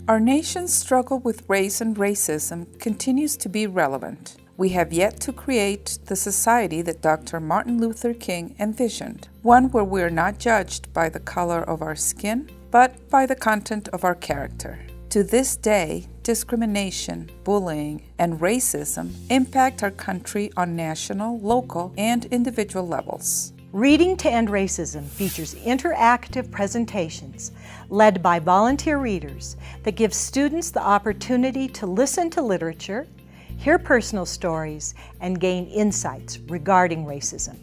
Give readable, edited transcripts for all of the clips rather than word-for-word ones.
Our nation's struggle with race and racism continues to be relevant. We have yet to create the society that Dr. Martin Luther King envisioned, one where we are not judged by the color of our skin, but by the content of our character. To this day, discrimination, bullying, and racism impact our country on national, local, and individual levels. Reading to End Racism features interactive presentations led by volunteer readers that give students the opportunity to listen to literature, hear personal stories, and gain insights regarding racism.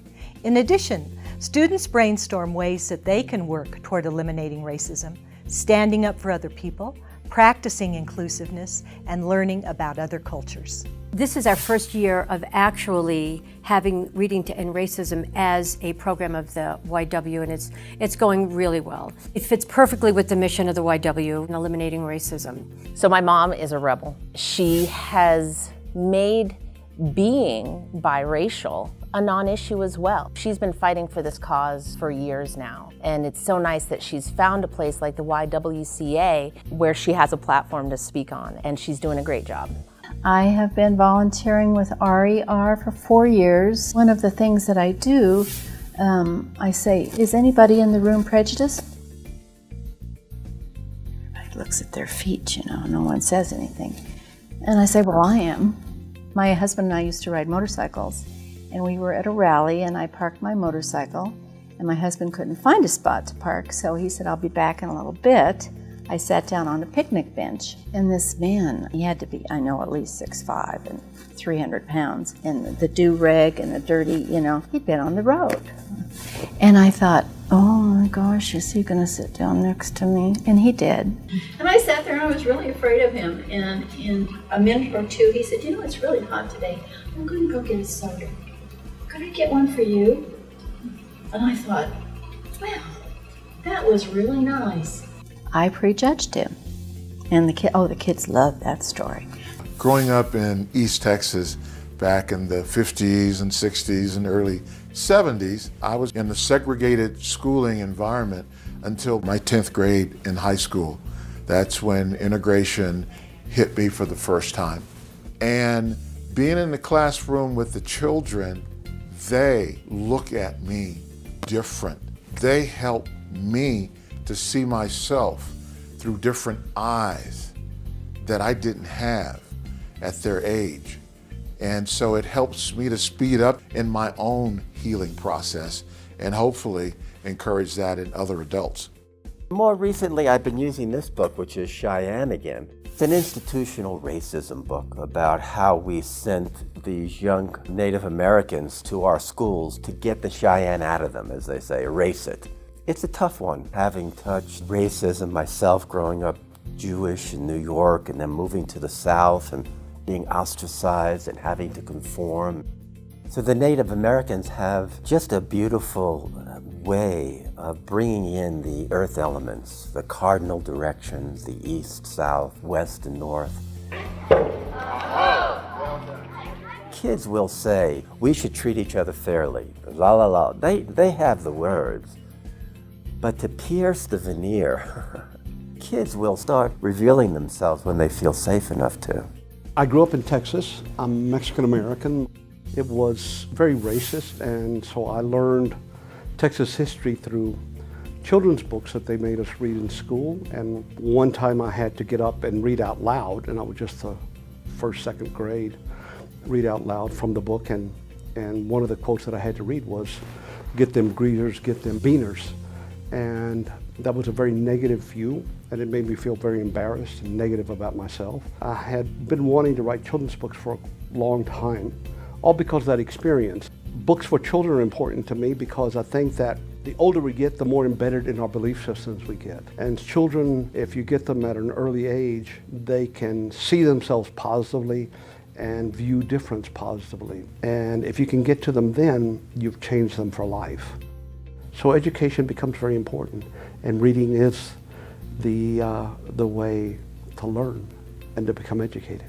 In addition, students brainstorm ways that they can work toward eliminating racism, standing up for other people, practicing inclusiveness, and learning about other cultures. This is our first year of actually having Reading to End Racism as a program of the YW, and it's going really well. It fits perfectly with the mission of the YW in eliminating racism. So my mom is a rebel. She has made being biracial a non-issue as well. She's been fighting for this cause for years now, and it's so nice that she's found a place like the YWCA where she has a platform to speak on, and she's doing a great job. I have been volunteering with RER for 4 years. One of the things that I do, I say, is anybody in the room prejudiced? Everybody looks at their feet, you know, no one says anything. And I say, well, I am. My husband and I used to ride motorcycles, and we were at a rally, and I parked my motorcycle, and my husband couldn't find a spot to park, so he said, I'll be back in a little bit. I sat down on a picnic bench, and this man, he had to be, I know, at least 6'5" and 300 pounds, and the do-rag and the dirty, you know, he'd been on the road. And I thought, oh my gosh, is he gonna sit down next to me? And he did. And I sat there and I was really afraid of him, and in a minute or two he said, you know, it's really hot today. I'm gonna go get a soda. Could I get one for you? And I thought, well, that was really nice. I prejudged him. And the kids loved that story. Growing up in East Texas back in the 50s and 60s and early 70s, I was in a segregated schooling environment until my 10th grade in high school. That's when integration hit me for the first time. And being in the classroom with the children, they look at me different. They help me to see myself through different eyes that I didn't have at their age. And so it helps me to speed up in my own healing process and hopefully encourage that in other adults. More recently, I've been using this book, which is Cheyenne Again. It's an institutional racism book about how we sent these young Native Americans to our schools to get the Cheyenne out of them, as they say, erase it. It's a tough one, having touched racism myself growing up Jewish in New York and then moving to the South and being ostracized and having to conform. So the Native Americans have just a beautiful way of bringing in the earth elements, the cardinal directions, the east, south, west, and north. Kids will say, we should treat each other fairly, la la la. They have the words. But to pierce the veneer, kids will start revealing themselves when they feel safe enough to. I grew up in Texas. I'm Mexican-American. It was very racist, and so I learned Texas history through children's books that they made us read in school. And one time I had to get up and read out loud, and I was just the first, second grade, read out loud from the book. And one of the quotes that I had to read was, get them greeters, get them beaners. And that was a very negative view, and it made me feel very embarrassed and negative about myself. I had been wanting to write children's books for a long time, all because of that experience. Books for children are important to me because I think that the older we get, the more embedded in our belief systems we get. And children, if you get them at an early age, they can see themselves positively and view difference positively. And if you can get to them then, you've changed them for life. So education becomes very important, and reading is the way to learn and to become educated.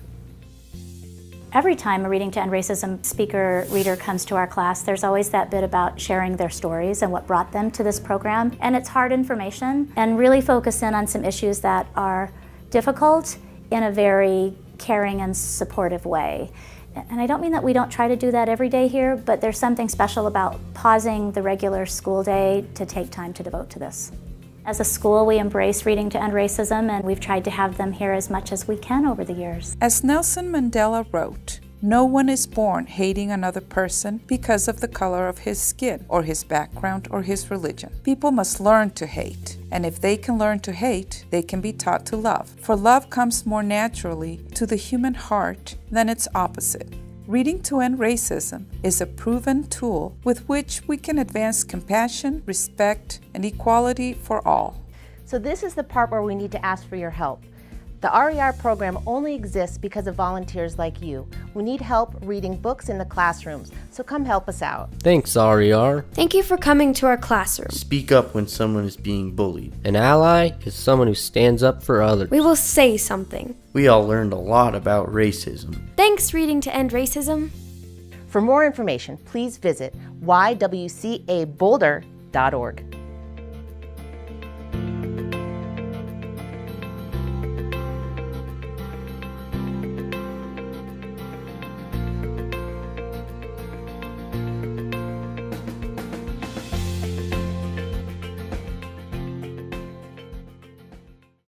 Every time a Reading to End Racism reader comes to our class, there's always that bit about sharing their stories and what brought them to this program. And it's hard information, and really focus in on some issues that are difficult in a very caring and supportive way. And I don't mean that we don't try to do that every day here, but there's something special about pausing the regular school day to take time to devote to this. As a school, we embrace Reading to End Racism, and we've tried to have them here as much as we can over the years. As Nelson Mandela wrote, "No one is born hating another person because of the color of his skin, or his background, or his religion. People must learn to hate. And if they can learn to hate, they can be taught to love. For love comes more naturally to the human heart than its opposite." Reading to End Racism is a proven tool with which we can advance compassion, respect, and equality for all. So this is the part where we need to ask for your help. The RER program only exists because of volunteers like you. We need help reading books in the classrooms, so come help us out. Thanks, RER. Thank you for coming to our classroom. Speak up when someone is being bullied. An ally is someone who stands up for others. We will say something. We all learned a lot about racism. Thanks, Reading to End Racism. For more information, please visit YWCA Boulder.org.